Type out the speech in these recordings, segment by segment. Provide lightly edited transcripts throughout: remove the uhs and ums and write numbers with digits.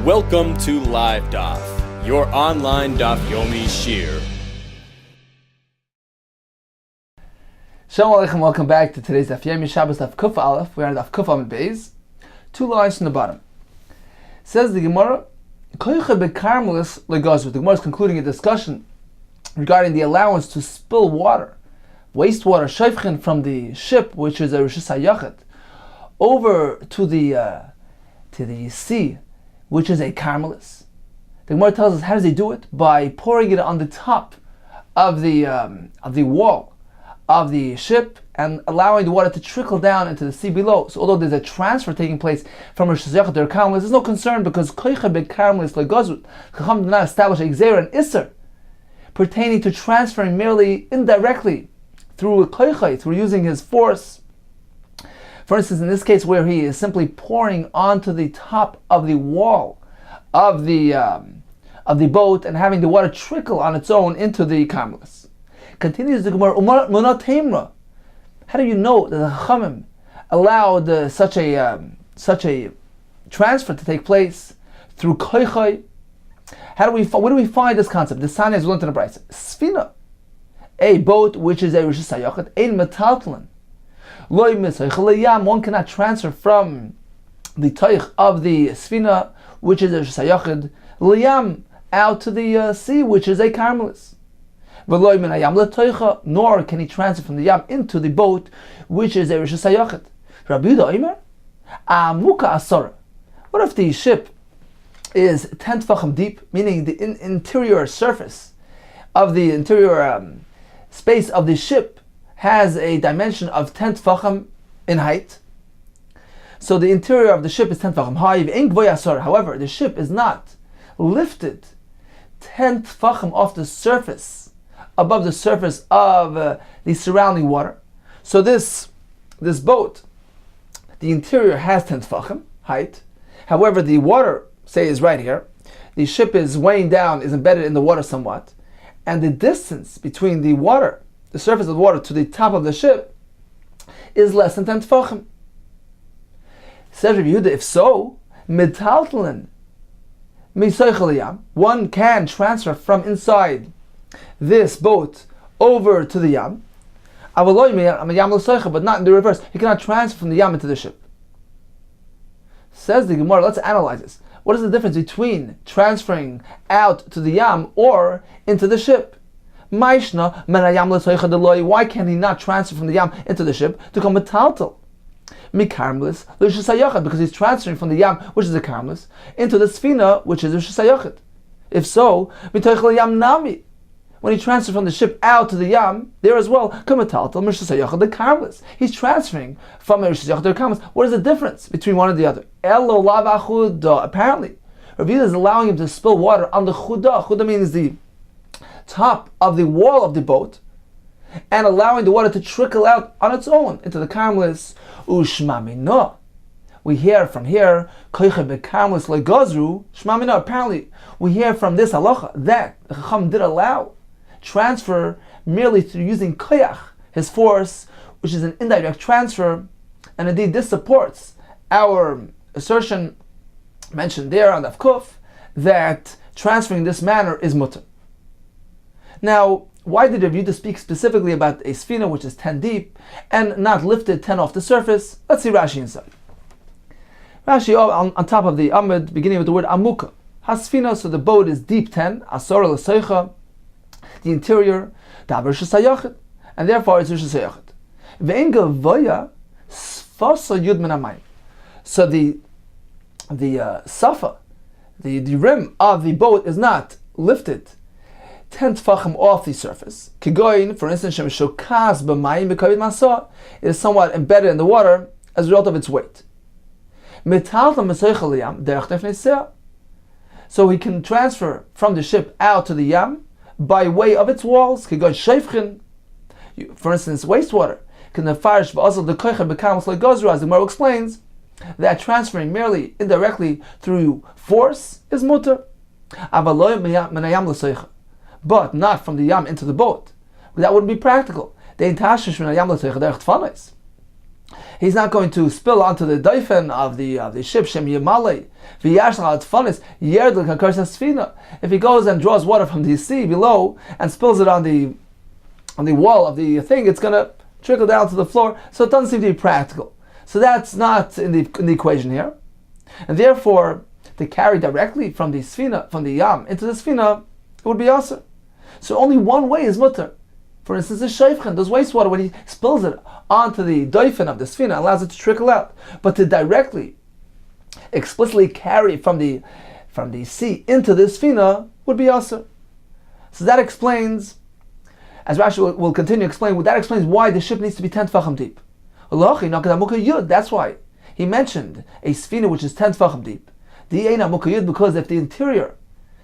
Welcome to LiveDaf, your online Daf Yomi Shiur. Shalom Aleichem, welcome back to today's Daf Yomi Shabbos, Daf Kuf Aleph. We are on Daf Kuf Amud Beis. 2 lines from the bottom. Says the Gemara, Koicha bekarmelis legazru. The Gemara is concluding a discussion regarding the allowance to spill water, wastewater, shayfchen from the ship, which is a Rishus HaYachid, over to the sea, which is a karmelis. The Gemara tells us how does he do it? By pouring it on the top of the wall of the ship and allowing the water to trickle down into the sea below. So although there's a transfer taking place from Rishus HaYachid to karmelis, there's no concern because koicha bekarmelis legazru. Chacham did not establish a gzeira and isser pertaining to transferring merely indirectly through koicha, through using his force. For instance, in this case where he is simply pouring onto the top of the wall of the boat and having the water trickle on its own into the karmelis. Continues the Gemara, Umar Temra. How do you know that the Chachamim allowed such a transfer to take place through koicha? Where do we find this concept? The Sanya is learned in the Brayso. Sfina, a boat which is a Rishus HaYachid, ein metaltalin. One cannot transfer from the toich of the Sfina, which is a Rishus HaYachid, liyam, out to the sea, which is a karmelis. Nor can he transfer from the yam into the boat, which is a Rishus HaYachid. Rabbi Yehuda Omer, amuka asara. What if the ship is 10 tefachim deep, meaning the interior surface of the interior space of the ship has a dimension of 10 tefachim in height. So the interior of the ship is 10 tefachim high. However, the ship is not lifted 10 tefachim off the surface, above the surface of the surrounding water. So this boat, the interior has 10 tefachim height. However, the water, say, is right here. The ship is weighing down, is embedded in the water somewhat. And the distance between the water, the surface of the water, to the top of the ship is less than 10 tefachim. Says Rabbi Yehuda, if so, metaltalin misaychel yam, one can transfer from inside this boat over to the yam, but not in the reverse. He cannot transfer from the yam into the ship. Says the Gemara, let's analyze this. What is the difference between transferring out to the yam or into the ship? Why can he not transfer from the yam into the ship to come metaltal? Because he's transferring from the yam, which is a karmelis, into the sfina, which is a Rishus HaYachid. If so, when he transfers from the ship out to the yam, there as well, the karmelis. He's transferring from a Rishus HaYachid to a karmelis. What is the difference between one and the other? Apparently, Rabbi Yehuda is allowing him to spill water on the chudah. Chudah means the top of the wall of the boat, and allowing the water to trickle out on its own into the karmelis. Ushmamino. We hear from here, koicha bekarmelis legazru. Shmamino. Apparently, we hear from this halacha that the Chacham did allow transfer merely through using koyach, his force, which is an indirect transfer, and indeed this supports our assertion mentioned there on Daf Kuf that transferring in this manner is mutter. Now, why did Rabbi Yehuda speak specifically about a sfina which is 10 deep and not lifted 10 off the surface? Let's see Rashi inside. Rashi on top of the Amud, beginning with the word amuka. Hasfina, so the boat is deep 10, asora l'seicha, the interior, davar Rishus HaYachid, and therefore it's Rishus HaYachid. Ve'en gavoya sfasa yud min hamayim. So the safa, the rim of the boat is not lifted 10 tefachim off the surface. Kigoyin, for instance, shem shokas b'mayim b'kavit masa, it is somewhat embedded in the water as a result of its weight. So he can transfer from the ship out to the yam by way of its walls. For instance, wastewater. As the Gemara explains, that transferring merely indirectly through force is mutter. But not from the yam into the boat. That wouldn't be practical. He's not going to spill onto the doifen of the ship, Shem Yemale, V'yashal Atfanis, Yerdl Kakarsa Sfina. If he goes and draws water from the sea below and spills it on the wall of the thing, it's going to trickle down to the floor, so it doesn't seem to be practical. So that's not in the equation here. And therefore, to carry directly from the Sfina, from the Yam, into the Sfina, it would be Asr. So only one way is mutter. For instance, the Sheifchen does wastewater when he spills it onto the doifen of the Sfina, allows it to trickle out. But to directly, explicitly carry from the sea into the Sfina would be Asr. So that explains, as Rashi will continue to explain, that explains why the ship needs to be 10 tefachim deep. That's why he mentioned a Sfina which is 10 tefachim deep. Because if the interior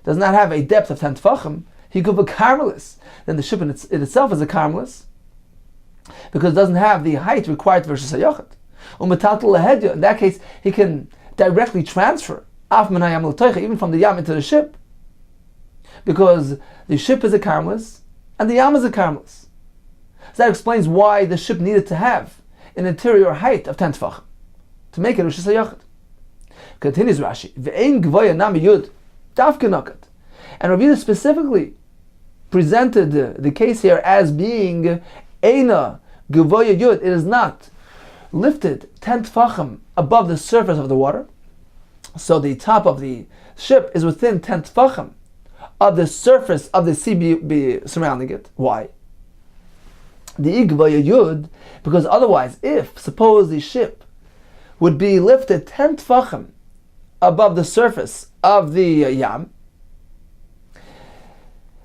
does not have a depth of 10 tefachim, he could be carmeless. Then the ship in itself is a carmeless, because it doesn't have the height required for Shayachet. In that case, he can directly transfer even from the Yam into the ship, because the ship is a carmeless and the Yam is a carmeless. So that explains why the ship needed to have an interior height of 10 tefachim to make it Rosh Hashanah. Continues Rashi, Ve'ein gvoya nami yud dafke nakat. And Rabbi Yehuda specifically presented the case here as being Eina gvoya yud. It is not lifted 10 tefachim above the surface of the water. So the top of the ship is within 10 tefachim of the surface of the sea be surrounding it. Why? The gvoya yud, because otherwise, if suppose the ship would be lifted 10 tefachim above the surface of the Yam,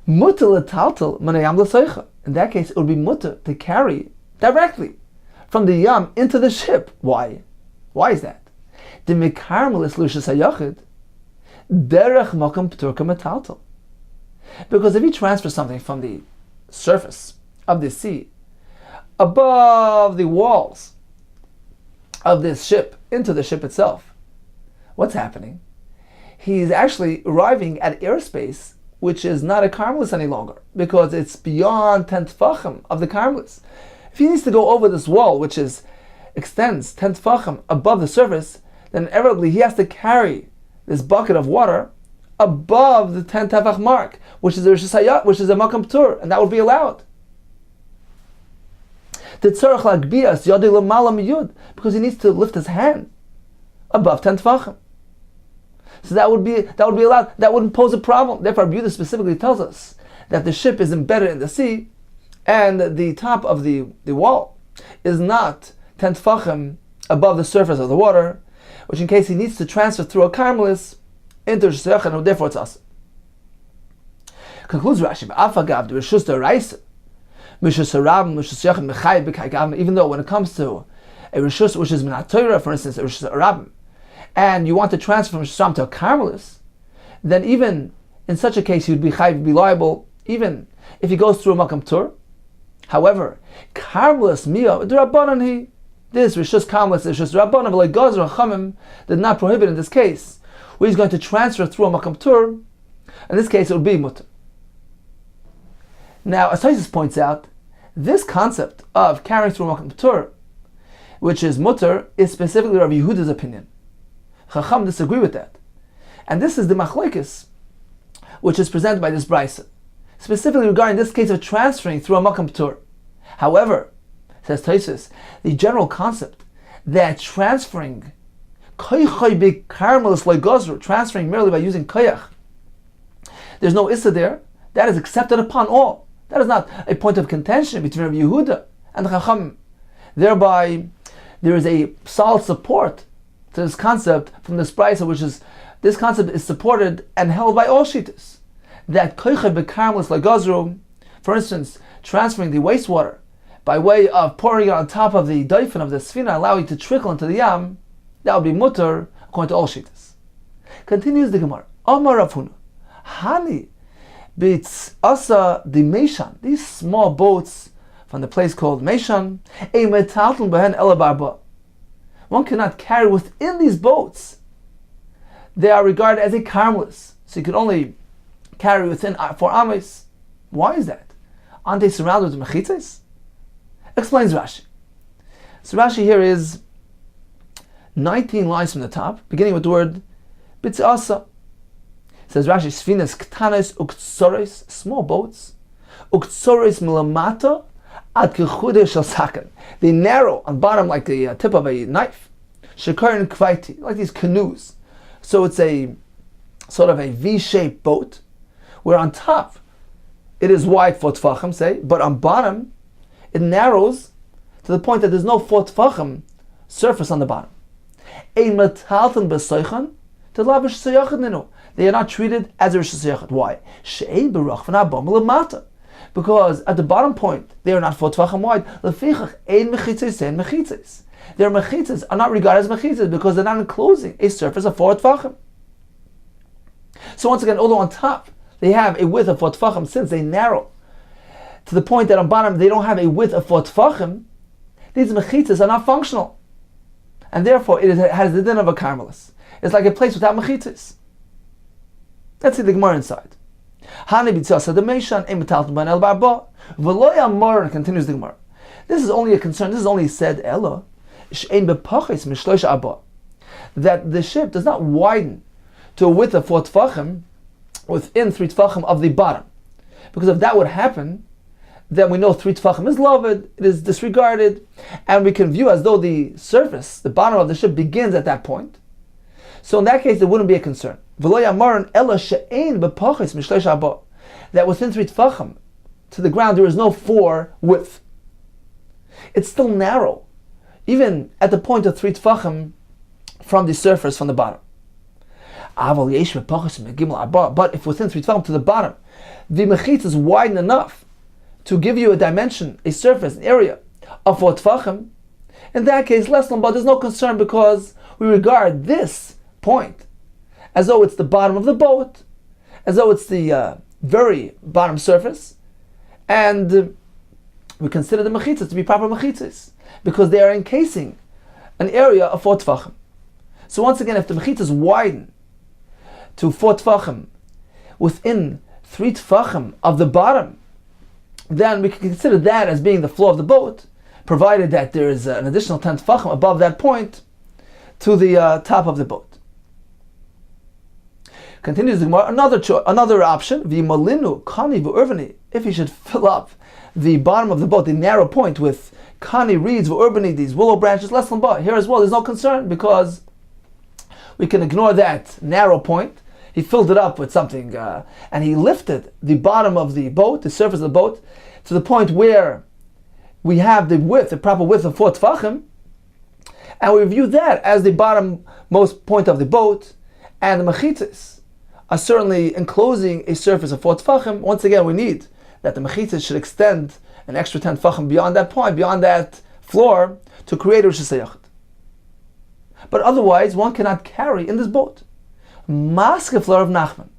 mutter letaltal manayam l'soicha. In that case, it would be mutter to carry directly from the Yam into the ship. Why? Why is that? The mekarmelis lushas hayachid derech makam p'turka metaltal. Because if you transfer something from the surface of the sea above the walls of this ship into the ship itself, what's happening? He's actually arriving at airspace which is not a carmelus any longer, because it's beyond 10 tefachim of the carmelus. If he needs to go over this wall, which extends 10 tefachim above the surface, then inevitably he has to carry this bucket of water above the 10 tefach mark, which is a Rishis which is a makam tur, and that would be allowed. Because he needs to lift his hand above 10 tefachim. So that would be allowed. That wouldn't pose a problem. Therefore, Rabbi Yehuda specifically tells us that the ship is embedded in the sea, and the top of the wall is not 10 tefachim above the surface of the water, which in case he needs to transfer through a carmelis into Shesayach, and therefore it's us. Concludes Rashi, Afagav the Rishus Daraisa, even though when it comes to a Rishus which is Minat Torah, for instance, a Rishus Arabim, and you want to transfer from Shesam to a carmelis, then even in such a case you'd be liable, even if he goes through a makam tur. However, carmelis mia d'rabbanan he, this Rishus carmelis is Rishus Rabbanan, but like Gazra Chamim did not prohibit in this case, where he's going to transfer through a makam tur. In this case, it would be mutter. Now, as Taisus points out, this concept of carrying through a makam tur, which is mutter, is specifically Rabbi Yehuda's opinion. Chacham disagree with that, and this is the machlekes which is presented by this brisa, specifically regarding this case of transferring through a makam tur. However, says Taisus, the general concept that transferring transferring merely by using koyach, there's no issa there, that is accepted upon all. That is not a point of contention between Rabbi Yehuda and the Chacham. Thereby, there is a solid support to this concept from this brisa, which is, this concept is supported and held by all shittas, that koycha bekarmelis lagazru, for instance, transferring the wastewater by way of pouring it on top of the doifen of the sfina, allowing it to trickle into the yam, that would be mutter according to all shittas. Continues the Gemara, Amar Rav Huna, Hani bits asa the Meishan, these small boats from the place called Meishan, a metalton behen elabarba. One cannot carry within these boats. They are regarded as a carmelis, so you can only carry within 4 ames. Why is that? Aren't they surrounded with mechitzes? Explains Rashi. So Rashi here is 19 lines from the top, beginning with the word Bitzasa. Says Rashi, Sfinas ktanes uktsores, small boats, uktsores milamata ad kechude shel saken. They narrow on bottom like the tip of a knife. Shekarin kvaiti, like these canoes. So it's a sort of a V-shaped boat, where on top it is wide 4 tfachim, say, but on bottom it narrows to the point that there's no 4 tfachim surface on the bottom. Ein metalten besoichan to lavish sayachid ninu. They are not treated as a Rosh Hashanah. Why? She'ein berach v'nabam l'mata. Because at the bottom point, they are not 4 tefachim wide. Lefichach ein mechitzes and mechitzes. Their mechitzes are not regarded as mechitzes because they're not enclosing a surface of 4 tefachim. So once again, although on top they have a width of 4 tefachim, since they narrow to the point that on bottom they don't have a width of 4 tefachim, these mechitzes are not functional. And therefore it has the din of a carmelis. It's like a place without mechitzes. Let's see the Gemara inside. Continues the Gemara. This is only a concern, this is only said Ella, that the ship does not widen to a width of 4 tefachim within 3 tefachim of the bottom. Because if that would happen, then we know 3 tefachim is loved, it is disregarded, and we can view as though the surface, the bottom of the ship begins at that point. So in that case, there wouldn't be a concern. That within 3 tefachim to the ground there is no 4 width. It's still narrow, even at the point of 3 tefachim from the surface, from the bottom. But if within 3 tefachim to the bottom, the mechitz is wide enough to give you a dimension, a surface, an area of 4 tefachim, in that case, less than, but there's no concern because we regard this point as though it's the bottom of the boat, as though it's the very bottom surface, and we consider the mechitzas to be proper mechitzas because they are encasing an area of 4 tefachim. So once again, if the mechitzas widen to 4 tefachim within 3 tefachim of the bottom, then we can consider that as being the floor of the boat, provided that there is an additional 10 tefachim above that point to the top of the boat. Continues the Gemara, another option, v'malinu kani v'urvani, if you should fill up the bottom of the boat, the narrow point, with kani, reeds, v'urvani, these willow branches, less than but. Here as well, there's no concern because we can ignore that narrow point. He filled it up with something, and he lifted the bottom of the boat, the surface of the boat, to the point where we have the width, the proper width of 4 tefachim, and we view that as the bottommost point of the boat, and the mechitzas are certainly enclosing a surface of 4 tefachim. Once again, we need that the mechitzas should extend an extra 10 tefachim beyond that point, beyond that floor, to create a Rosh Hashanah. But otherwise, one cannot carry in this boat. Maske floor of Nachman.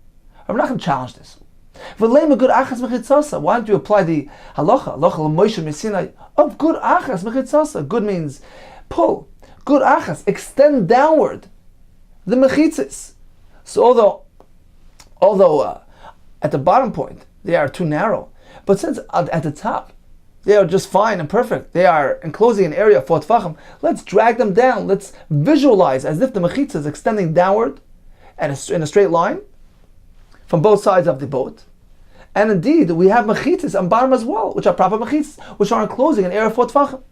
Rav Nachman challenged this. Why don't you apply the halacha l'Moshe Sinai of good achas mechitzasa? Good means pull. Good achas, extend downward the mechitzas. So although at the bottom point they are too narrow, but since at the top they are just fine and perfect, they are enclosing an area of 4 tefachim, let's drag them down. Let's visualize as if the mechitzah is extending downward in a straight line from both sides of the boat. And indeed, we have mechitzas on bottom as well, which are proper mechitzas, which are enclosing an area of 4 tefachim.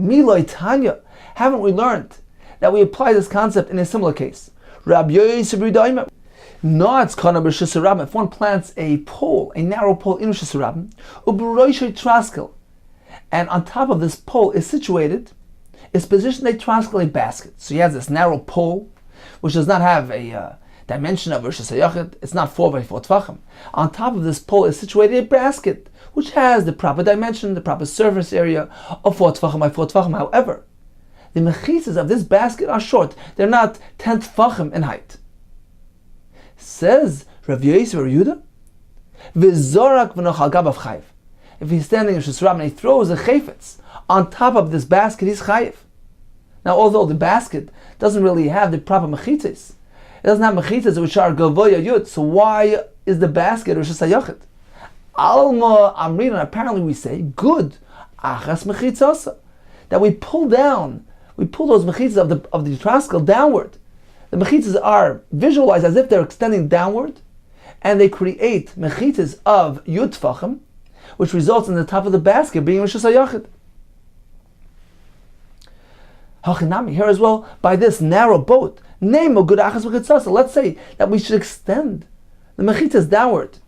Miloi Tanya, haven't we learned that we apply this concept in a similar case? Rabbi Yosef B'Daima. If one plants a pole, a narrow pole in Rosh Hashanah, and on top of this pole is positioned a traskel, a basket. So he has this narrow pole, which does not have a dimension of Rosh Hashanah. It's not 4 by 4 tefachim. On top of this pole is situated a basket, which has the proper dimension, the proper surface area of 4 tefachim by 4 tefachim. However, the mechitzas of this basket are short. They're not 10 tefachim in height. Says Rav Yosef or Yehuda, v'zorak v'nochal gabav chayiv. If he's standing in Rosh Hashanah and he throws a chayfetz on top of this basket, he's chayiv. Now, although the basket doesn't really have the proper mechitzas, it doesn't have mechitzas which are gavoya yud. So why is the basket Rosh Hashanah? Alma amrin, apparently we say good achas mechitzasa. that we pull those mechitzas of the utraskel downward. The mechitzas are visualized as if they're extending downward, and they create mechitzas of yud tfachim, which results in the top of the basket being Rosh Hashanah. Hachinami, here as well, by this narrow boat, name of good achas v'chitzasa. Let's say that we should extend the mechitzas downward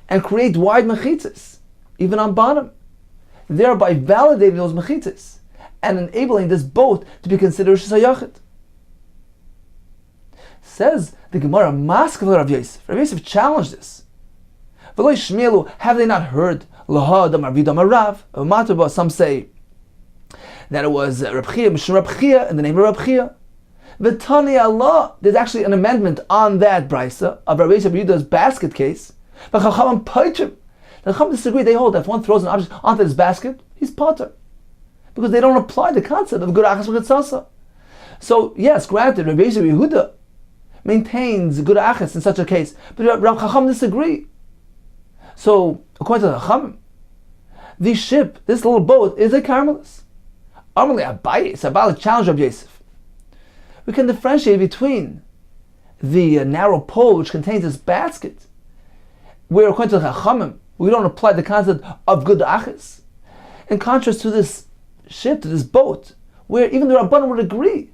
and create wide mechitzas, even on bottom, thereby validating those mechitzas and enabling this boat to be considered Rosh Hashanah. Says the Gemara, Maskevler Rav Yosef. Rav Yosef challenged this. V'lo yishmielu, have they not heard? Lahad Amar Vidam Arav. Some say that it was Reb Chia, Mishum Reb Chia, in the name of Reb Chia. V'tani Allah. There's actually an amendment on that brisa of Rav Yosef Yehuda's basket case. V'chachamim paichim. The Chacham disagree. They hold that if one throws an object onto this basket, he's potter, because they don't apply the concept of good achas v'chitzasa. So yes, granted, Rav Yosef Yehuda maintains good achas in such a case, but Rav Chacham disagree. So according to the Chacham, this ship, this little boat, is a Carmelis. Amalei Abaye, Sabal challenge of Yosef. We can differentiate between the narrow pole which contains this basket, where according to the Chachamim, we don't apply the concept of good achas, in contrast to this ship, to this boat, where even the Rabbanan would agree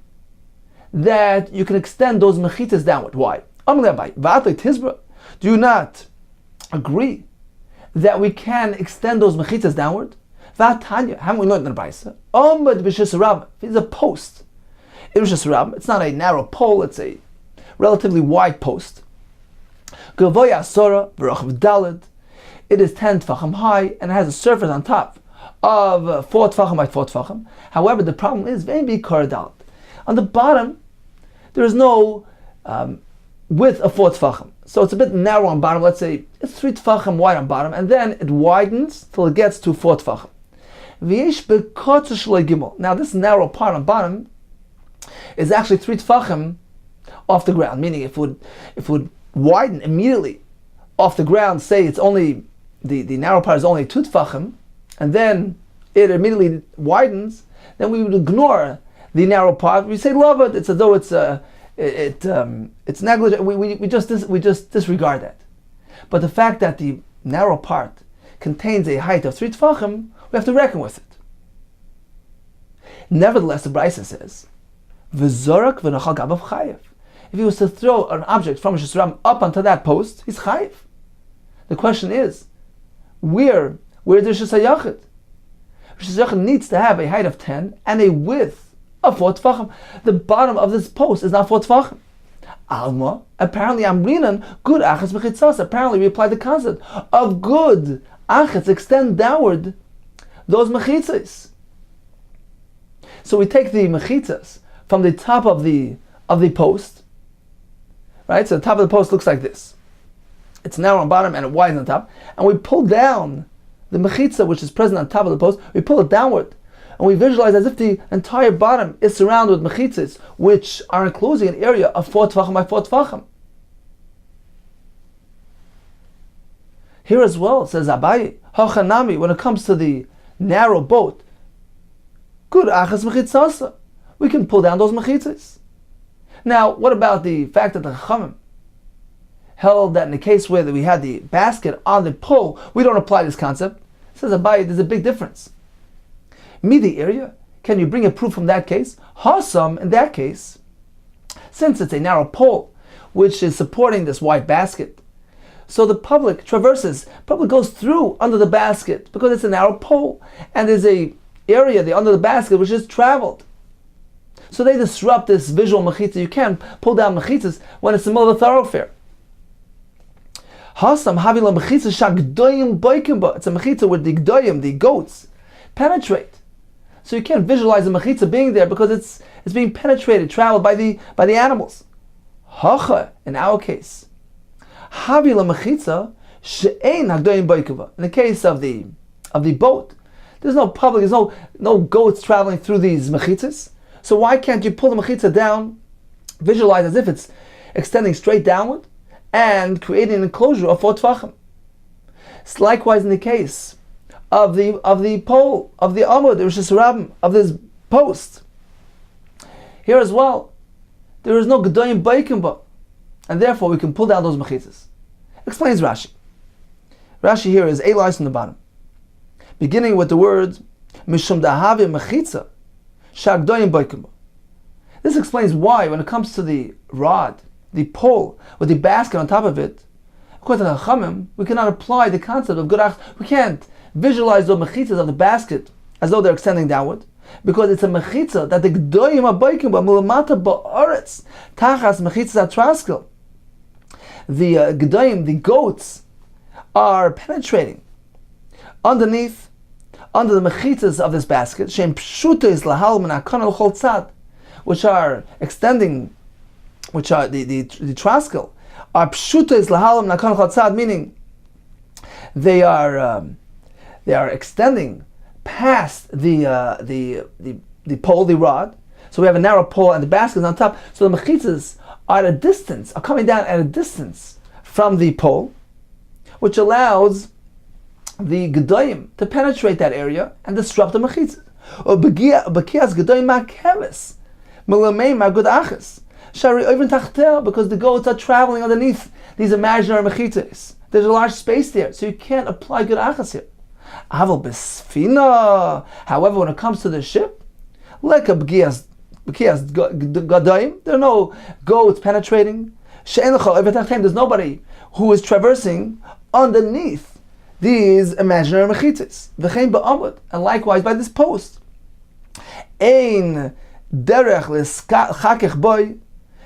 that you can extend those mechitas downward. Why? Amalei Abaye, V'atlei Tizbra. Do you not agree that we can extend those mechitas downward? V'atanya, haven't we learned in the Brisa? Omad b'shis Rabbah. It's a post. In Rosh Hashanah, it's not a narrow pole, it's a relatively wide post. Gavoya Asora, v'rochav Daled. It is 10 tfachim high, and it has a surface on top of 4 tfachim by 4 tfachim. However, the problem is, v'ein b'ikar Daled. On the bottom, there is no width of 4 tfachim. So it's a bit narrow on bottom. Let's say it's 3 tfachim wide on bottom, and then it widens till it gets to 4 tfachim. Now this narrow part on bottom is actually 3 tfachim off the ground, meaning if it would widen immediately off the ground, say it's only, the narrow part is only 2 tfachim, and then it immediately widens, then we would ignore the narrow part. We say love it, it's as though it's negligent. We just disregard that. But the fact that the narrow part contains a height of 3 tfachim, we have to reckon with it. Nevertheless, the Brisa says, "V'zorak v'nachal gabav chayev." If he was to throw an object from Rosh Hashanah up onto that post, he's chayev. The question is, where is Rosh Hashanah? Rosh Hashanah needs to have a height of 10 and a width of 4 tfachim. The bottom of this post is not 4 tfachim. Alma, apparently Amrinan, good achas v'chitzas. Apparently we apply the concept of good achas, extend downward those mechitzas. So we take the mechitzas from the top of the post, right? So the top of the post looks like this. It's narrow on bottom and it widens on top, and we pull down the mechitza which is present on top of the post. We pull it downward, and we visualize as if the entire bottom is surrounded with mechitzas which are enclosing an area of 4 tfachim by 4 tfachim. Here as well, it says Abaye, Hachanami, when it comes to the narrow boat, good achas mechitzasa. We can pull down those mechitzas. Now, what about the fact that the Chachamim held that in the case where we had the basket on the pole, we don't apply this concept? It says Abaye, there's a big difference. Midi area, can you bring a proof from that case? Hasam, in that case, since it's a narrow pole which is supporting this wide basket, so the public goes through under the basket because it's a narrow pole, and there's a area under the basket which is traveled. So they disrupt this visual mechitza. You can't pull down mechitzas when it's in the middle of a thoroughfare. Hasam havila mechitza shagdoyim boikimba. It's a mechitza where the gdoyim, the goats, penetrate. So you can't visualize the mechitza being there because it's being penetrated, traveled by the animals. Hacha, in our case, havila mechitza she'ein hagdoyim boikimba. In the case of the boat, there's no public, there's no goats traveling through these mechitzas. So why can't you pull the mechitza down, visualize as if it's extending straight downward, and creating an enclosure of 4 tfachim? It's likewise in the case of the pole, of the amud, of this post. Here as well, there is no Gedoyim Baikim Ba, and therefore we can pull down those mechitzas. Explains Rashi. Rashi here is 8 lines from the bottom, beginning with the words Mishum Dahavi Mechitza Shagdoyim Baikim Ba. This explains why, when it comes to the rod, the pole with the basket on top of it, according to the Chachamim, we cannot apply the concept of good achas. We can't visualize the mechitzas of the basket as though they're extending downward, because it's a mechitza that the Gdoyim Abaykim Ba Mulamata Ba'aretz Tachas Mechitza Atraskel. The Gdoyim, the goats, are penetrating underneath, under the mechitzas of this basket, Shem Pshutais Lahal Min HaKon Al Chol Tzad, which are extending, which are the traskel, are Pshutais Lahal Min HaKon Al Chol Tzad, meaning they are extending past the pole, the rod. So we have a narrow pole and the basket is on top. So the mechitzas are at a distance, are coming down at a distance from the pole, which allows the Gedoyim to penetrate that area and disrupt the mechitzas. Or Bekias Gedoyim Ma'keves Milamei Ma'gud Achas Shari Oivin Tachtel, because the goats are traveling underneath these imaginary mechitzas. There's a large space there, so you can't apply good achas here. Aval besfina. However, when it comes to the ship, like a b'kias gadayim, there are no goats penetrating. There's nobody who is traversing underneath these imaginary mechitzas. And likewise by this post. Ein derech l'chakech boy.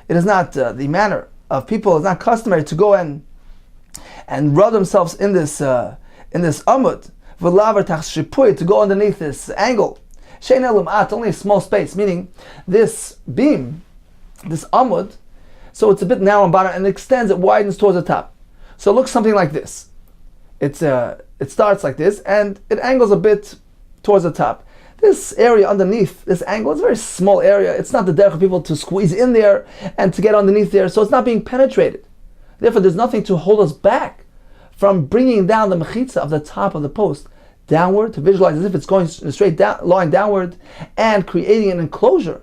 It is not the manner of people. It's not customary to go and rub themselves in this amud. To go underneath this angle. Only a small space, meaning this beam, this amud, so it's a bit narrow on bottom and it extends, it widens towards the top. So it looks something like this. It starts like this and it angles a bit towards the top. This area underneath this angle is a very small area. It's not the derech of people to squeeze in there and to get underneath there, so it's not being penetrated. Therefore, there's nothing to hold us back from bringing down the mechitza of the top of the post downward, to visualize as if it's going straight down, line downward, and creating an enclosure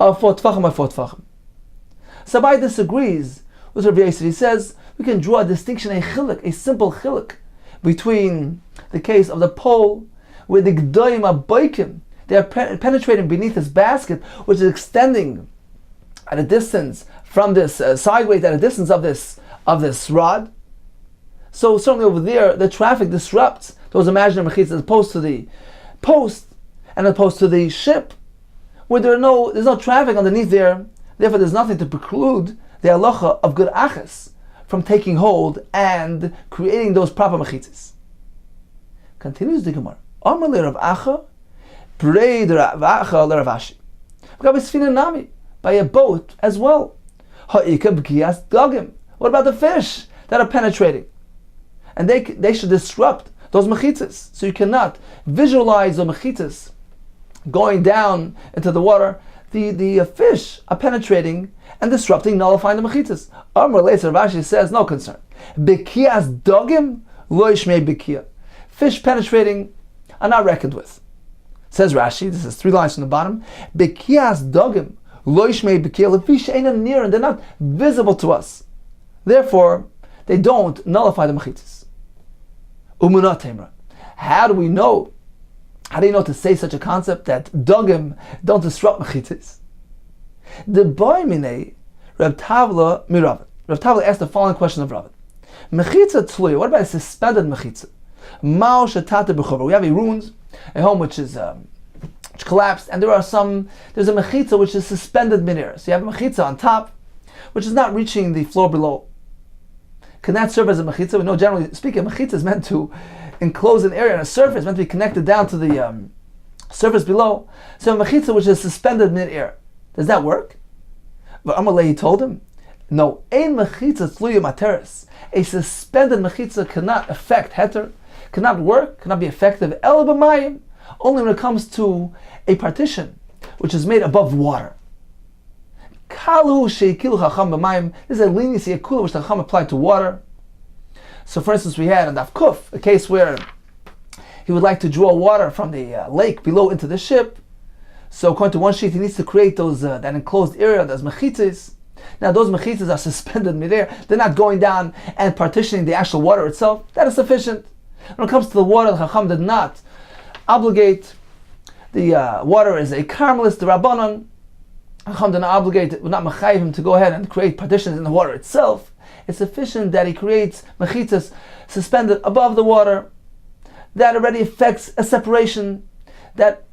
of 4 tfachim by 4 tfachim. Sabai disagrees with Rabbi Yosef. He says we can draw a distinction, a simple chiluk, between the case of the pole where the Gdoyim Abaykim, they are penetrating beneath this basket, which is extending at a distance from this sideways, at a distance of this rod. So certainly over there, the traffic disrupts those imaginary mechitzas as opposed to the post and as opposed to the ship, where there's no traffic underneath there. Therefore, there's nothing to preclude the halacha of good achas from taking hold and creating those proper mechitzas. Continues the Gemara. Amar le Rav Acha, Brei de Rav Acha le Rav Ashi. Nami, by a boat as well. Ha'ika b'kiyas dagim. What about the fish that are penetrating? And they should disrupt those mechitzas. So you cannot visualize the mechitzas going down into the water. The fish are penetrating and disrupting, nullifying the mechitzas. Amar later Rav Ashi says, no concern. B'kiyas dagim lo yishmei b'kiyah. Fish penetrating are not reckoned with. Says Rashi, this is 3 lines from the bottom. B'kiyas dagim lo yishmei b'kiyah. The fish ain't near and they're not visible to us. Therefore, they don't nullify the mechitzas. Umunat Temra. How do you know to say such a concept that dagim don't disrupt mechitzas? The boy mine Rav Tavla mirav. Rav Tavla asked the following question of Rav. Mechitza tluya. What about a suspended mechitza? Mao shetata b'chover. We have a ruins, a home which collapsed, and there's a mechitza which is suspended midair. So you have a mechitza on top, which is not reaching the floor below. Can that serve as a mechitza? We know, generally speaking, a mechitza is meant to enclose an area and a surface, meant to be connected down to the surface below. So a mechitza which is suspended mid-air, does that work? But Amalei told him, no, ein mechitza tluya materis. A suspended mechitza cannot affect heter, cannot work, cannot be effective, el b'mayim, only when it comes to a partition which is made above water. Kalu sheikilu chacham b'mayim. This is a leniency, a kula which the chacham applied to water. So, for instance, we had in Daf Kuf a case where he would like to draw water from the lake below into the ship. So according to one sheet, he needs to create those that enclosed area, those mechitzas. Now those mechitzas are suspended midair. They're not going down and partitioning the actual water itself. That is sufficient. When it comes to the water, the Chacham did not obligate. The water is a carmelist, the Rabbanon. Chacham did not obligate, would not mechayiv him to go ahead and create partitions in the water itself. It's sufficient that he creates mechitzas suspended above the water. That already affects a separation that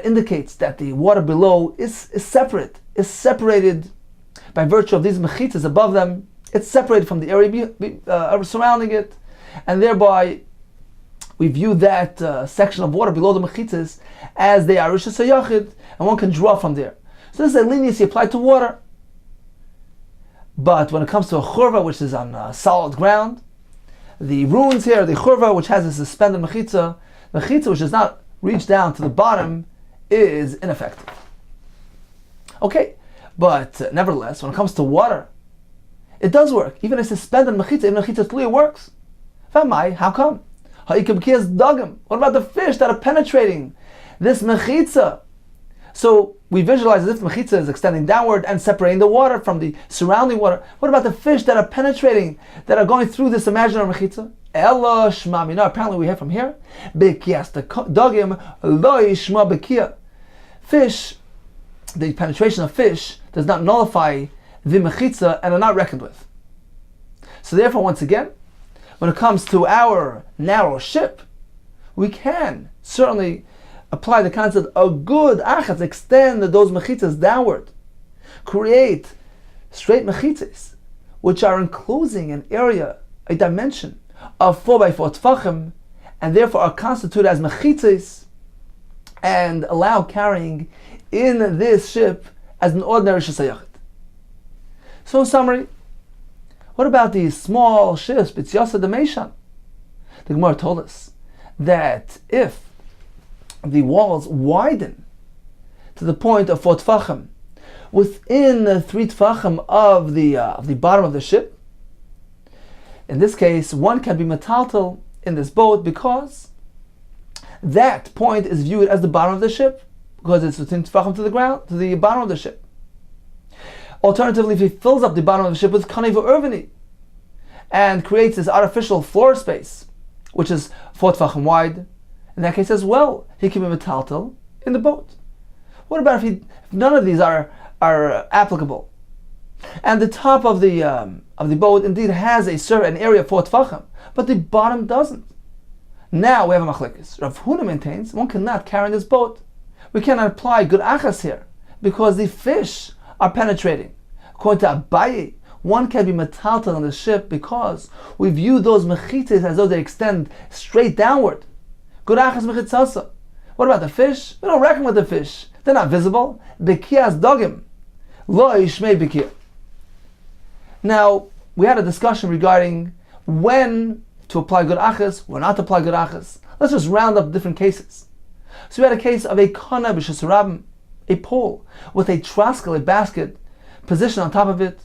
indicates that the water below is separated by virtue of these mechitzas above them. It's separated from the area surrounding it, and thereby we view that section of water below the mechitzas as they are rishus hayachid, and one can draw from there. So this is a leniency applied to water. But when it comes to a churva, which is on solid ground, the ruins here, the churva, which has a suspended mechitza which does not reach down to the bottom, is ineffective. Okay, but nevertheless, when it comes to water, it does work. Even a suspended mechitza, even a mechitza tluya works. How come? What about the fish that are penetrating this mechitza? So we visualize as if the mechitza is extending downward and separating the water from the surrounding water. What about the fish that are penetrating, that are going through this imaginary mechitza? Ella shma mina. Apparently we hear from here. Bekias the dogim lo yishma bekia. Fish, the penetration of fish does not nullify the mechitza and are not reckoned with. So therefore, once again, when it comes to our narrow ship, we can certainly apply the concept of good achas, extend those mechitzas downward, create straight mechitzas, which are enclosing an area, a dimension of 4 by 4 tfachim, and therefore are constituted as mechitzas, and allow carrying in this ship as an ordinary shesayachit. So in summary, what about these small ships, b'tziasa demeshan? The Gemara told us that if the walls widen to the point of 4 tfachim, within the 3 tfachim of the bottom of the ship, in this case, one can be metaltal in this boat because that point is viewed as the bottom of the ship, because it's within tfachim to the ground, to the bottom of the ship. Alternatively, if he fills up the bottom of the ship with kanev urvani and creates this artificial floor space, which is 4 tfachim wide, in that case as well, he can be metaltal in the boat. What about if none of these are applicable, and the top of the boat indeed has an area of 4 tfachim, but the bottom doesn't? Now we have a machlekes. Rav Huna maintains one cannot carry in this boat. We cannot apply good achas here because the fish are penetrating. According to Abaye, one can be metaltal on the ship because we view those mechitzas as though they extend straight downward. Good achas mechitzasa. What about the fish? We don't reckon with the fish. They're not visible. Bekias dogim. Lo yishmei bekia. Now, we had a discussion regarding when to apply good achas, when not to apply good achas. Let's just round up different cases. So we had a case of a kana b'shesarabim, a pole with a traskel, a basket, positioned on top of it.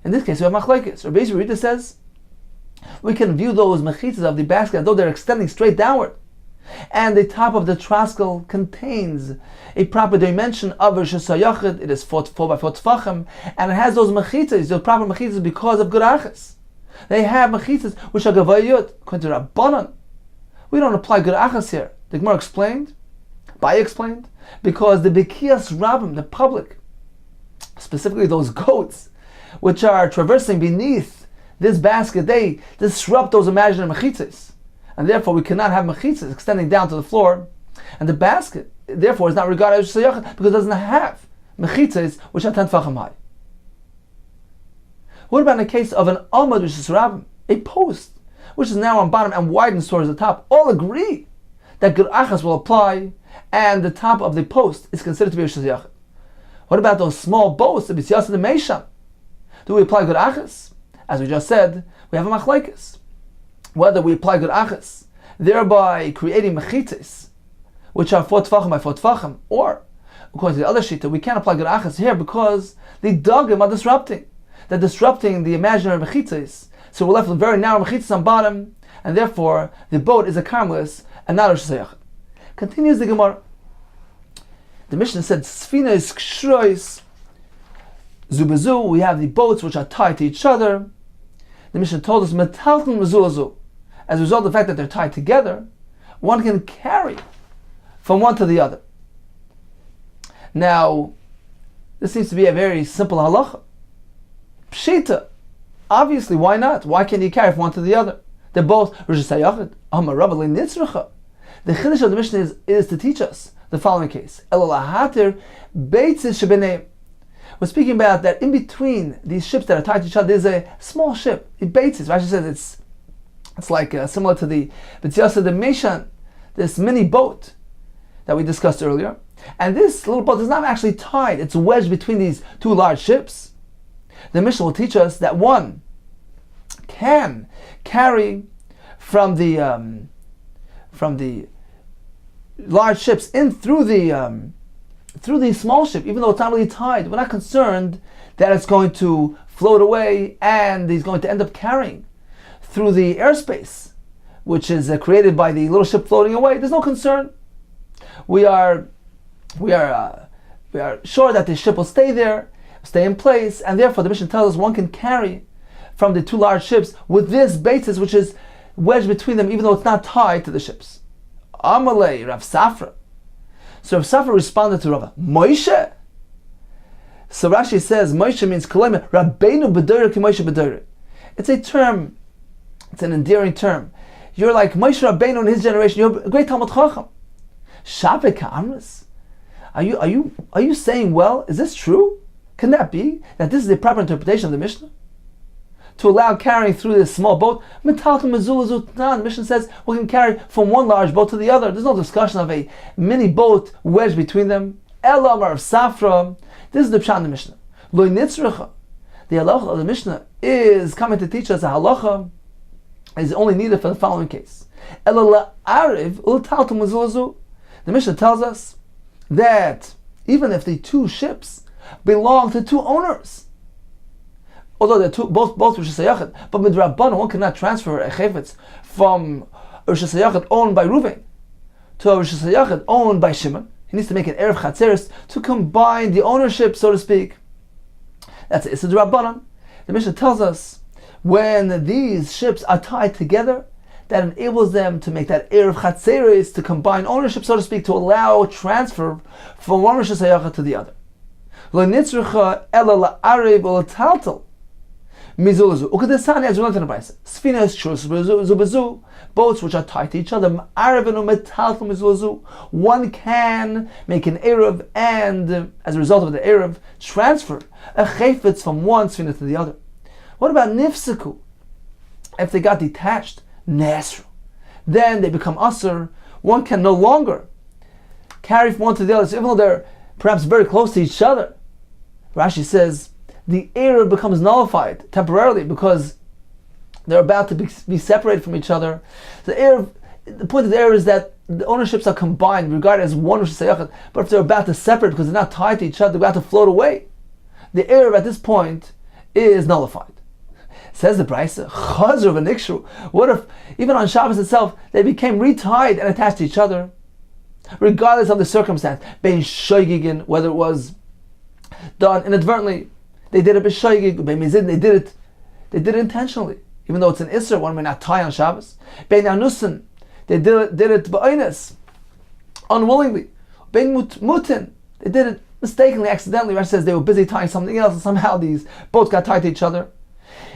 In this case, we have machlekes. Rabbi Rita says we can view those mechitzas of the basket as though they're extending straight downward, and the top of the traskel contains a proper dimension of rishus hayachid. It is 4 by 4 tfachim, and it has those mechitzas, those proper mechitzas, because of good achas. They have mechitzas which are gavayot. According to Rabbanan, we don't apply good achas here. The Gemara explained, Bai explained, because the bekias rabbim, the public, specifically those goats, which are traversing beneath this basket, they disrupt those imaginary mechitzas, and therefore we cannot have mechitzas extending down to the floor, and the basket therefore is not regarded as shayachah because it doesn't have mechitzas which are 10 tfachim high. What about in the case of an amad rishus rabbim, a post which is now on bottom and widens towards the top? All agree that good achas will apply, and the top of the post is considered to be rishus hayachid. What about those small boats, the b'tziasa the meishan? Do we apply good achas? As we just said, we have a machlekes. Whether we apply good achas, thereby creating mechitzes, which are 4 tfachim by 4 tfachim, or, according to the other shita, we can't apply good achas here because the dogim are disrupting. They're disrupting the imaginary mechitzes. So we're left with very narrow mechitzes on bottom, and therefore the boat is a karmelis and not a rishus hayachid. Continues the Gemara. The Mishnah said, Sfina is kshrois, zubazu, we have the boats which are tied to each other. The Mishnah told us, metalton mazulazu. As a result of the fact that they're tied together, one can carry from one to the other. Now, this seems to be a very simple halacha. Pshita. Obviously, why not? Why can't you carry from one to the other? They're both Rosh Hashanah, Amar Rabba Nitzracha. The chiddush of the Mishnah is to teach us the following case. Elalahatir beitzis shebeneim. We're speaking about that in between these ships that are tied to each other, there's a small ship. It beitzis. Rashi says it's like similar to the B'tziasa de Meshan, this mini boat that we discussed earlier. And this little boat is not actually tied. It's wedged between these two large ships. The Mishnah will teach us that one can carry from the large ships in through the small ship, even though it's not really tied. We're not concerned that it's going to float away and he's going to end up carrying through the airspace, which is created by the little ship floating away. There's no concern. We are sure that the ship will stay there, stay in place, and therefore the Mishnah tells us one can carry from the two large ships with this basis which is wedged between them, even though it's not tied to the ships. Amalei Rav Safra. So Rav Safra responded to Rav Moshe. So Rashi says Moshe means Rabbeinu b'dorer ki Moshe b'dorer. It's a term. It's an endearing term. You're like Moshe Rabbeinu in his generation. You're a great Talmud Chacham. Shaveh ka'amris. Are you saying, well, is this true? Can that be that this is the proper interpretation of the Mishnah? To allow carrying through this small boat, the Mishnah says we can carry from one large boat to the other. There's no discussion of a mini boat wedged between them. Elamar of Safra. This is the pshat in the Mishnah. Lo nitzracha. The halacha of the Mishnah is coming to teach us a halacha is only needed for the following case. The Mishnah tells us that even if the two ships belong to two owners, although they're both Rosh Hashanah, but midrabanan one cannot transfer a chayfetz from a Rosh Hashanah owned by Reuven to a Rosh Hashanah owned by Shimon. He needs to make an erev chatzeres to combine the ownership, so to speak. That's it. It's a drabanan. The Mishnah tells us when these ships are tied together, that enables them to make that erev chatzeres, to combine ownership, so to speak, to allow transfer from one Rosh Hashanah to the other. Lo nitzrucha ela la'arev ol taltal mizulazu. Ukadesani, as we learned in the Brayse, Sfina is true, zubazu, boats which are tied to each other. Arevenu metaltal mizulazu. One can make an erev and, as a result of the erev, transfer a chayfetz from one Sfina to the other. What about nifsiku? If they got detached, nesru, then they become asur. One can no longer carry from one to the other, so even though they're perhaps very close to each other. Rashi says the erev becomes nullified temporarily because they're about to be separated from each other. The point of the erev is that the ownerships are combined, regarded as one Rosh Hashanah. But if they're about to separate because they're not tied to each other, they're about to float away, the erev at this point is nullified. Says the Brayse, Chazor v'nikshru. What if even on Shabbos itself they became retied and attached to each other, regardless of the circumstance? Bein shoygigin, whether it was done inadvertently, they did it b'shoygig. Bein mizid, they did it intentionally, even though it's an isser. One may not tie on Shabbos. Bein anusin, they did it b'oines, unwillingly. Bein mutin, they did it mistakenly, accidentally. Rashi says they were busy tying something else, and somehow these boats got tied to each other.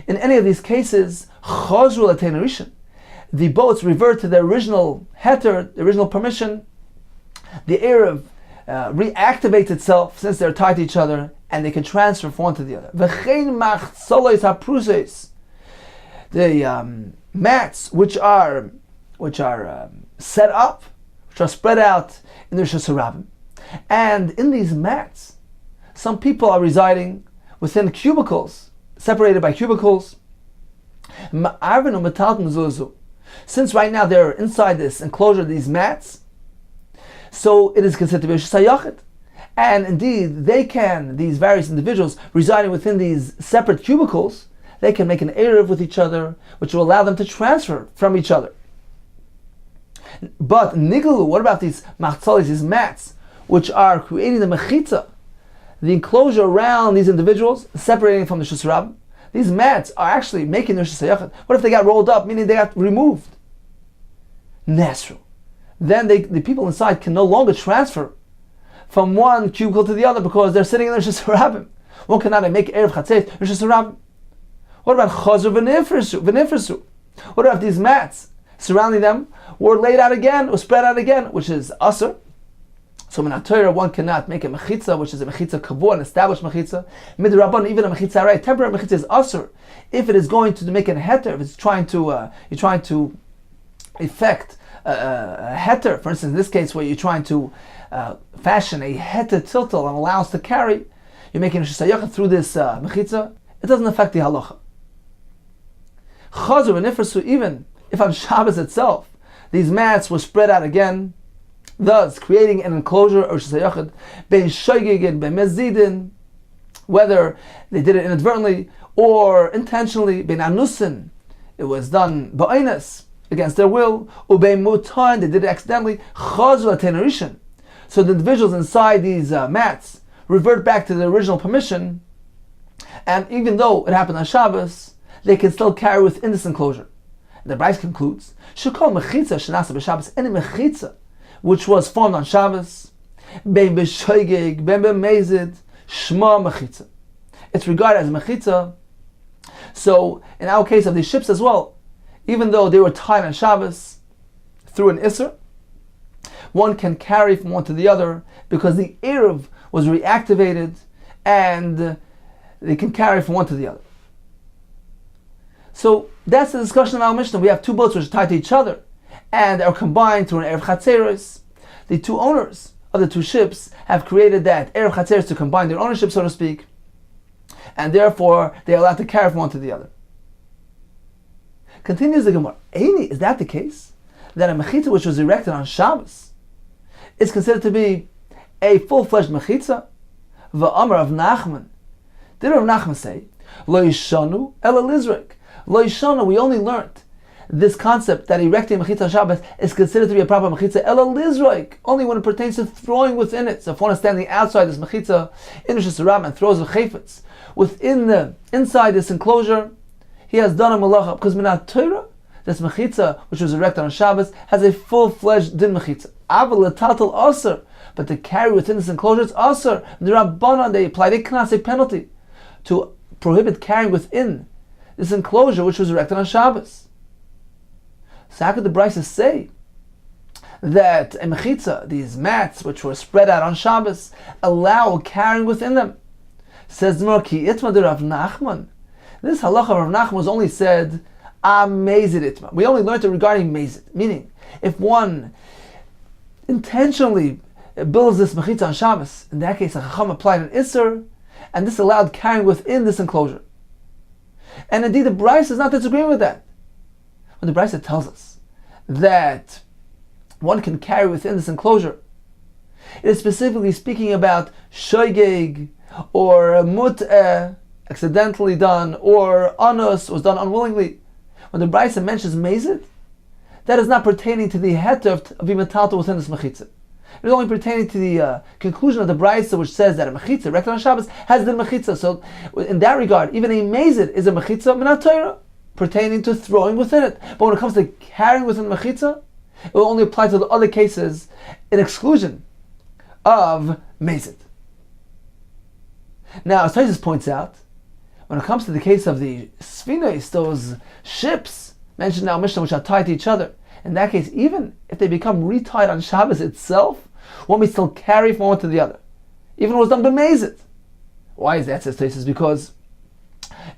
In any of these cases, the boats revert to their original heter, the original permission. The erev reactivates itself since they're tied to each other, and they can transfer from one to the other. The mats which are set up, which are spread out in the Rosh Hashanah, and in these mats, some people are residing within cubicles, separated by cubicles. Since right now they're inside this enclosure, these mats, so it is considered to be a shayachet. And indeed, these various individuals residing within these separate cubicles, they can make an erev with each other, which will allow them to transfer from each other. But nigalu, what about these machzalis, these mats, which are creating the mechitza, the enclosure around these individuals, separating from the Rishus Rabbim, these mats are actually making the Rishus HaYachid. What if they got rolled up, meaning they got removed? Nasru. Then the people inside can no longer transfer from one cubicle to the other because they're sitting in the Rishus Rabbim. One cannot make Erev Chatzeit Rishus Rabbim. What about Chazur v'nifresu? What about these mats surrounding them were laid out again, or spread out again, which is Asr? So in Torah, one cannot make a mechitza, which is a mechitza kavua, an established mechitza. Midrabban, even a mechitza aray, temporary mechitza is Asr. If it is going to make a heter, if it's trying to, you're trying to effect a heter, for instance, in this case where you're trying to fashion a heter tiltal and allowance to carry, you're making a shesayach through this mechitza, it doesn't affect the halacha. Chazur and nifrasu, even if on Shabbos itself, these mats were spread out again, thus creating an enclosure or shesayach, ben shoygig ben mezidin, whether they did it inadvertently or intentionally, ben anusin, it was done ba'inus, against their will, ubein mutan, they did it accidentally, chazur atenarishan. So the individuals inside these mats revert back to the original permission, and even though it happened on Shabbos, they can still carry within this enclosure. The Bryce concludes, Shekol mechitza shenasa b'Shabbos, any mechitza which was formed on Shabbos, ben b'shoigeg, ben b'mezid, shma mechitza. It's regarded as a mechitza. So in our case of these ships as well, even though they were tied on Shabbos through an Isser, one can carry from one to the other because the Erev was reactivated and they can carry from one to the other. So that's the discussion of our Mishnah. We have two boats which are tied to each other and are combined through an Erev Chatzeros. The two owners of the two ships have created that Erev Chatzeros to combine their ownership, so to speak, and therefore they are allowed to carry from one to the other. Continues the Gemara. Eini, is that the case? That a mechitza which was erected on Shabbos is considered to be a full-fledged mechitza? V'amar of Nachman. Did Rav Nachman say, Lo yishanu ela lizrek? Lo yishanu, we only learned this concept that erecting mechitza on Shabbos is considered to be a proper mechitza ela lizrek, only when it pertains to throwing within it. So if one is standing outside this mechitza in Rishus Rabbim and throws a chayfetz inside this enclosure, he has done a malacha, because minat Torah, this mechitza which was erected on Shabbos has a full-fledged din mechitza. Aval l'tatal aser, but to carry within this enclosure it's aser. The Rabbanan, they applied a knas, a penalty, to prohibit carrying within this enclosure which was erected on Shabbos. So how could the Brisa say that a mechitza, these mats which were spread out on Shabbos, allow carrying within them? Says the Ki itma de Rav Nachman. This halacha of Rav Nachman was only said amazid itma. We only learned it regarding mazid, meaning if one intentionally builds this mechitza on Shabbos, in that case a chacham applied an isser, and this allowed carrying within this enclosure. And indeed the Brisa is not disagreeing with that. When the Brisa tells us that one can carry within this enclosure, it is specifically speaking about shoygeg or mut'eh, accidentally done, or anus, was done unwillingly. When the Brisa mentions mazid, that is not pertaining to the heter of imatalto within this mechitza. It is only pertaining to the conclusion of the Brisa, which says that a mechitza erected on Shabbos has the mechitza. So in that regard, even a mazid is a mechitza minat Torah, pertaining to throwing within it. But when it comes to carrying within the mechitza, it will only apply to the other cases in exclusion of mazid. Now, as Taisus points out, when it comes to the case of the sfinos, those ships mentioned in our Mishnah which are tied to each other, in that case, even if they become retied on Shabbos itself, one may still carry from one to the other, even if it was done b'mezid. Why is that, says Taisus? Because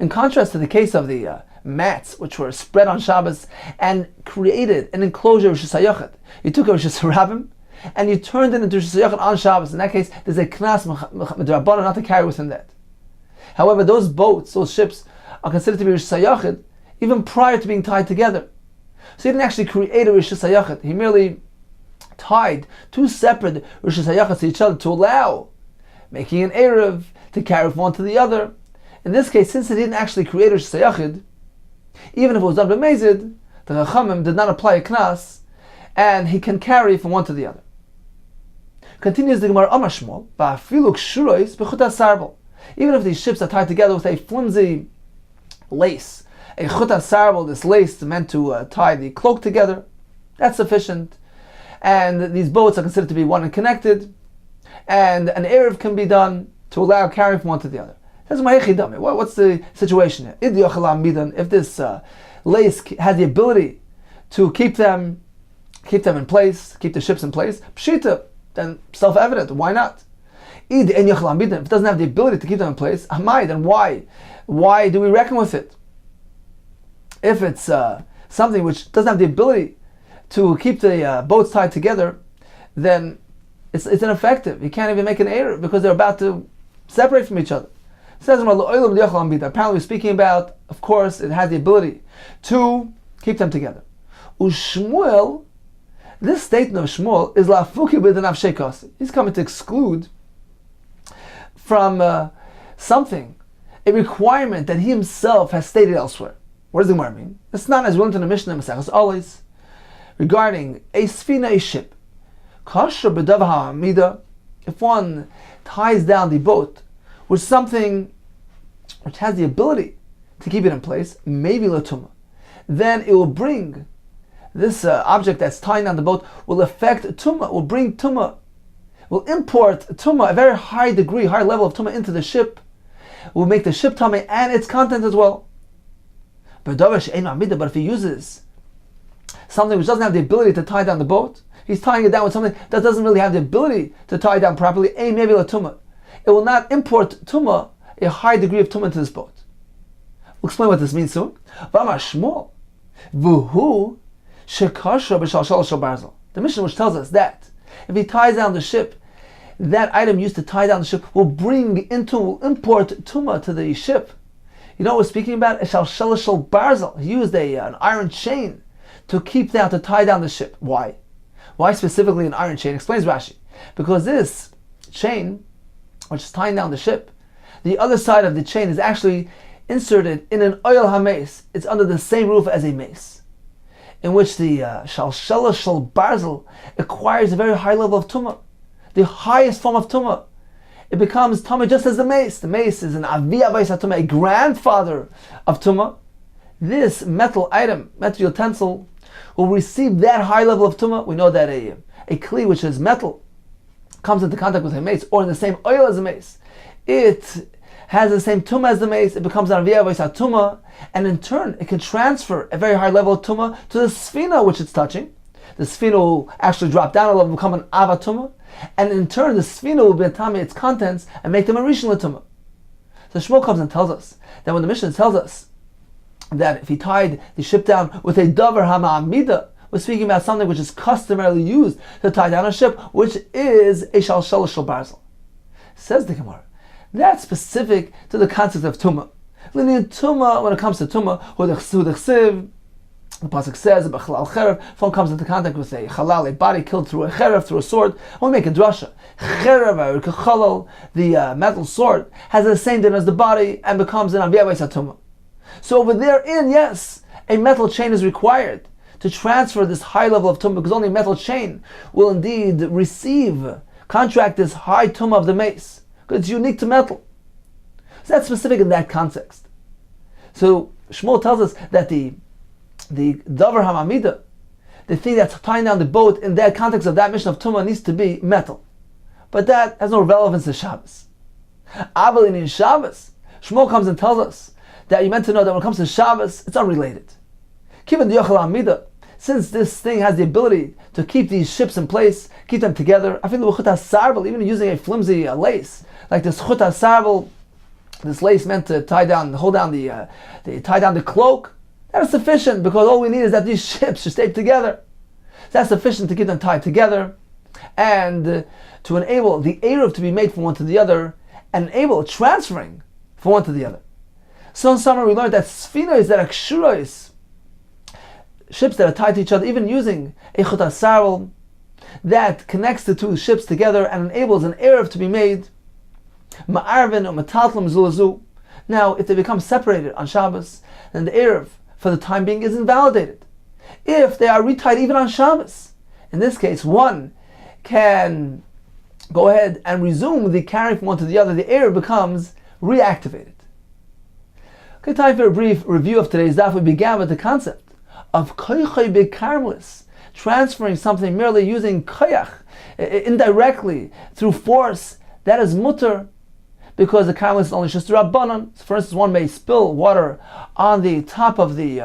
in contrast to the case of the mats which were spread on Shabbos and created an enclosure of Rishus HaYachid, you took a Rishus Rabbim and you turned it into Rishus HaYachid on Shabbos. In that case, there's a knas midrabanan not to carry within that. However, those boats, those ships, are considered to be Rishus HaYachid even prior to being tied together. So he didn't actually create a Rishus HaYachid. He merely tied two separate Rishus HaYachid to each other to allow making an Erev to carry from one to the other. In this case, since he didn't actually create a Rishus HaYachid, even if it was done b'mezid, the Chachamim did not apply a knas, and he can carry from one to the other. Continues the Gemara, Amar Shmuel, Ba'afilu kshuros b'chut sarbel. Even if these ships are tied together with a flimsy lace, a chut sarbel, this lace meant to tie the cloak together, that's sufficient. And these boats are considered to be one and connected, and an erev can be done to allow carrying from one to the other. What's the situation here? If this lace has the ability to keep them in place, keep the ships in place, pshita, then self-evident. Why not? If it doesn't have the ability to keep them in place, then why? Why do we reckon with it? If it's something which doesn't have the ability to keep the boats tied together, then it's ineffective. You can't even make an error because they're about to separate from each other. It says, apparently we're speaking about, of course, it had the ability to keep them together. Ushmuel, this statement of Shmuel is la'afuki b'danav sheikasi. He's coming to exclude from something, a requirement that he himself has stated elsewhere. What does the Gemara mean? It's not as willing to the Mishnah Maseches always regarding a sfina, a ship. Kasher b'dav ha'amida, if one ties down the boat with something which has the ability to keep it in place, maybe latuma, then it will bring this object that's tying down the boat will affect tumah, will bring tumah, will import tumah, a very high degree, high level of tumah into the ship, will make the ship tumah and its content as well. But if he uses something which doesn't have the ability to tie down the boat, he's tying it down with something that doesn't really have the ability to tie down properly, maybe latuma, it will not import tumah, a high degree of tumah into this boat. We'll explain what this means soon. The Mishnah which tells us that if he ties down the ship, that item used to tie down the ship will import tumah to the ship. You know what we're speaking about? He used an iron chain to tie down the ship. Why? Why specifically an iron chain? Explains Rashi. Because this chain, which is tying down the ship, the other side of the chain is actually inserted in an oil hameis. It's under the same roof as a mace, in which the shalshela shal barzel acquires a very high level of tumah, the highest form of tumah. It becomes tumah just as the mace. The mace is an avi avais tumah, a grandfather of tumah. This metal item, metal utensil, will receive that high level of tumah. We know that a kli which is metal comes into contact with a mace, or in the same oil as a mace, it has the same tumah as the mace, it becomes an avi avais tumah, and in turn it can transfer a very high level of tumah to the sfina which it's touching. The sfina will actually drop down a level, become an ava tumah, and in turn the sfina will be atami its contents and make them a rishon tumah. So Shmuel comes and tells us that when the Mishnah tells us that if he tied the ship down with a davar hama'amida, we're speaking about something which is customarily used to tie down a ship, which is a shalshela shel barzel. Says the Gemara, that's specific to the concept of tumah. Linear tumah, when it comes to tumah, the pasuk says, "B'chalal cherev." If one comes into contact with a halal, a body killed through a cherev, through a sword, we make a drasha. Cherev, kachalal, the metal sword, has the same din as the body and becomes an aviyavay satumah. So over therein, yes, a metal chain is required to transfer this high level of tumah, because only a metal chain will indeed contract this high tumah of the mace, because it's unique to metal. So that's specific in that context. So Shmuel tells us that the davar hamamida, the thing that's tying down the boat in that context of that mission of tumah, needs to be metal. But that has no relevance to Shabbos. Avalin in Shabbos, Shmuel comes and tells us that you meant to know that when it comes to Shabbos, it's unrelated. Kivan diyochel hamida, since this thing has the ability to keep these ships in place, keep them together, I think the chut sarbel, even using a flimsy lace, like this chut sarbel, this lace meant to tie down the cloak, that is sufficient, because all we need is that these ships should stay together. That's sufficient to keep them tied together and to enable the eruv to be made from one to the other and enable transferring from one to the other. So in summary, we learned that sfinos that are kshuros, ships that are tied to each other, even using a chut sarbel that connects the two ships together and enables an eruv to be made, ma'arvin or metaltlim zulazu. Now, if they become separated on Shabbos, then the eruv for the time being is invalidated. If they are retied even on Shabbos, in this case, one can go ahead and resume the carrying from one to the other, the Erev becomes reactivated. Okay, time for a brief review of today's daf. We began with the concept of koychay bekarmelis, transferring something merely using koyach, indirectly, through force. That is mutter, because the karmelis is only just rabbanon. So for instance, one may spill water on the top of the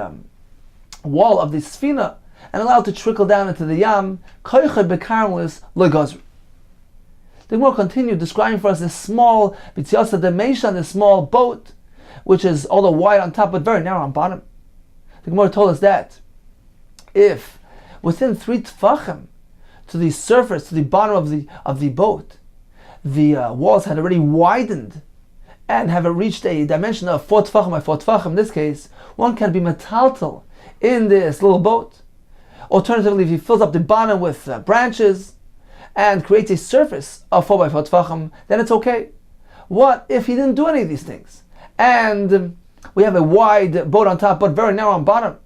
wall of the sfina and allow it to trickle down into the yam. Koychay bekarmelis legazri. The Gemara continued describing for us this small b'tziasa demeishan, this small boat, which is although wide on top but very narrow on bottom. The Gemara told us that if within 3 tfachim to the surface, to the bottom of the boat, the walls had already widened and have reached a dimension of 4 tfachim by 4 tfachim, in this case, one can be metaltal in this little boat. Alternatively, if he fills up the bottom with branches and creates a surface of 4 by 4 tfachim, then it's okay. What if he didn't do any of these things? And we have a wide boat on top, but very narrow on bottom.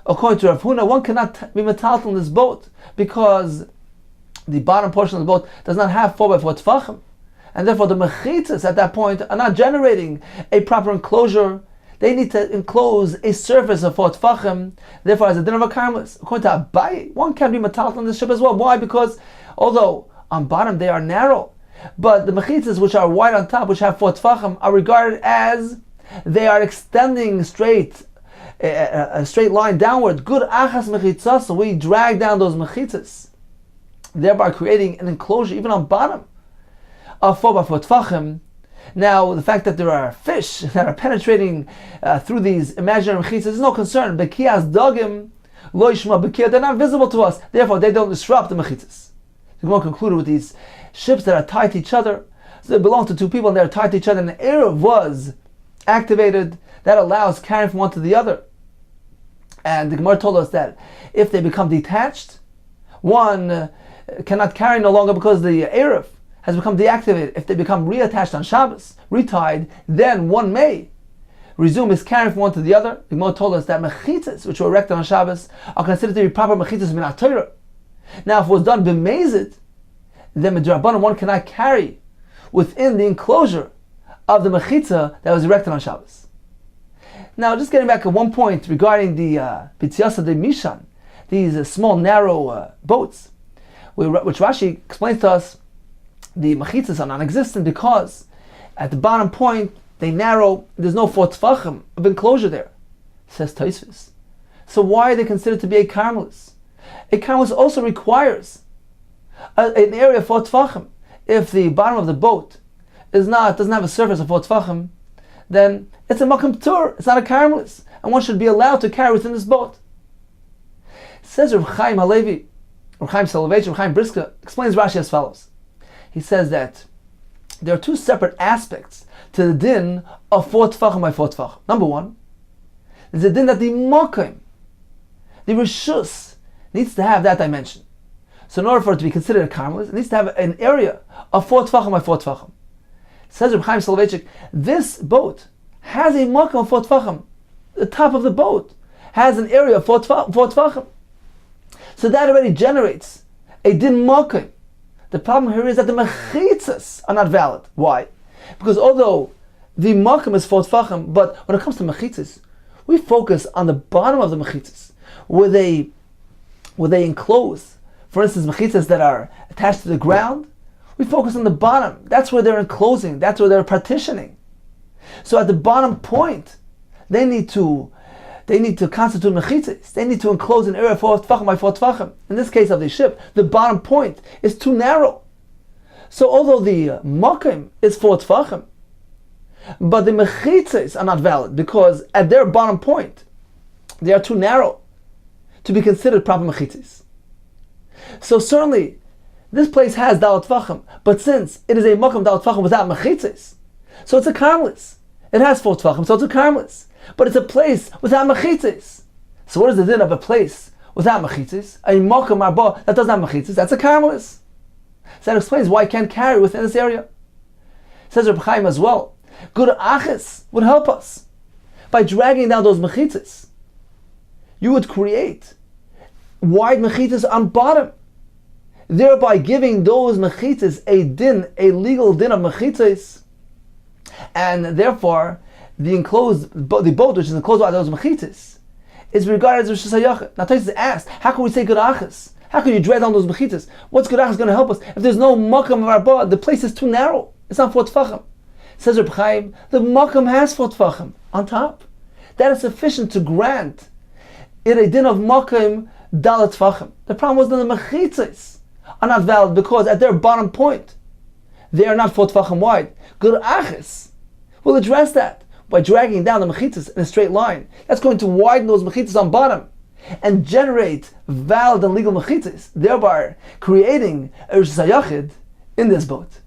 According to Rav Huna, one cannot be metaltal in this boat because the bottom portion of the boat does not have 4 by 4 tfachim, and therefore the mechitzas at that point are not generating a proper enclosure. They need to enclose a surface of 4 tfachim. Therefore, as a din of a karmelis, according to Abaye, one can be metaltal in this ship as well. Why? Because although on bottom they are narrow, but the mechitzas which are wide on top, which have 4 tfachim, are regarded as they are extending a straight line downward. Good achas mechitzas, so we drag down those mechitzas, thereby creating an enclosure even on bottom of 4 by 4 tfachim. Now, the fact that there are fish that are penetrating through these imaginary mechitzas is no concern. Bekias dogim lo yishma bekia, they're not visible to us, therefore they don't disrupt the mechitzas. The Gemara concluded with these ships that are tied to each other. So they belong to 2 people and they're tied to each other, and the Erev was activated. That allows carrying from one to the other. And the Gemara told us that if they become detached, one cannot carry no longer because the Erev has become deactivated. If they become reattached on Shabbos, retied, then one may resume his carrying from one to the other. The Gemara told us that mechitzas, which were erected on Shabbos, are considered to be proper mechitzas min Torah. Now, if it was done b'mezid, then midrabanan one cannot carry within the enclosure of the mechitza that was erected on Shabbos. Now, just getting back at one point regarding the b'tziasa de mishan, these small narrow boats, which Rashi explains to us, the mechitzas are non-existent because at the bottom point they narrow. There's no 4 tfachim of enclosure there, says Tosfos. So why are they considered to be a karmelis? A karmelis also requires an area of 4 tfachim. If the bottom of the boat doesn't have a surface of 4 tfachim, then it's a makam tur. It's not a karmelis, and one should be allowed to carry within this boat. Says Rav Chaim Halevi, Rav Chaim Soloveitch, Rav Chaim Briska explains Rashi as follows. He says that there are 2 separate aspects to the din of 4 tfachim by 4 tfachim. Number 1, there's a din that the makom, the reshus, needs to have that dimension. So in order for it to be considered a karmelis, it needs to have an area of 4 tfachim by 4 tfachim. Says Reb Chaim Soloveitchik, this boat has a makom of 4 tfachim. The top of the boat has an area of 4 tfachim. So that already generates a din makom. The problem here is that the mechitzas are not valid. Why? Because although the makom is 4 tfachim, but when it comes to mechitzas, we focus on the bottom of the mechitzas, where they enclose. For instance, mechitzas that are attached to the ground, we focus on the bottom. That's where they're enclosing. That's where they're partitioning. So at the bottom point, they need to constitute mechitzas. They need to enclose an area of 4 tfachim by 4 tfachim. In this case of the ship, the bottom point is too narrow. So although the makom is 4 tfachim, but the mechitzas are not valid because at their bottom point, they are too narrow to be considered proper mechitzas. So certainly, this place has dalat tfachim, but since it is a makom dalat tfachim without mechitzas, so it's a karmelis. It has 4 tfachim, so it's a karmelis. But it's a place without mechitzas. So what is the din of a place without mechitzas? A makom arba that doesn't have mechitzas, that's a karmelis. So that explains why I can't carry within this area. Says Reb Chaim as well, good achis would help us. By dragging down those mechitzas, you would create wide mechitzas on bottom. thereby giving those mechitzas a din, a legal din of mechitzas, and therefore the boat which is enclosed by those mechitzas is regarded as Rosh Hashanah. Now Tosfos asked, how can we say Gedachas? How can you drag down those mechitzas? What's Gedachas going to help us? If there's no makam of our boat, the place is too narrow. It's not 4 tefachim. Says Reb Chaim, the makam has 4 tefachim on top. That is sufficient to grant it a din of makam dalet tefachim. The problem was that the mechitzas are not valid because at their bottom point, they are not 4 tefachim wide. Gedachas will address that by dragging down the mechitzas in a straight line. That's going to widen those mechitzas on bottom and generate valid and legal mechitzas, thereby creating a Rosh Hashanah in this boat.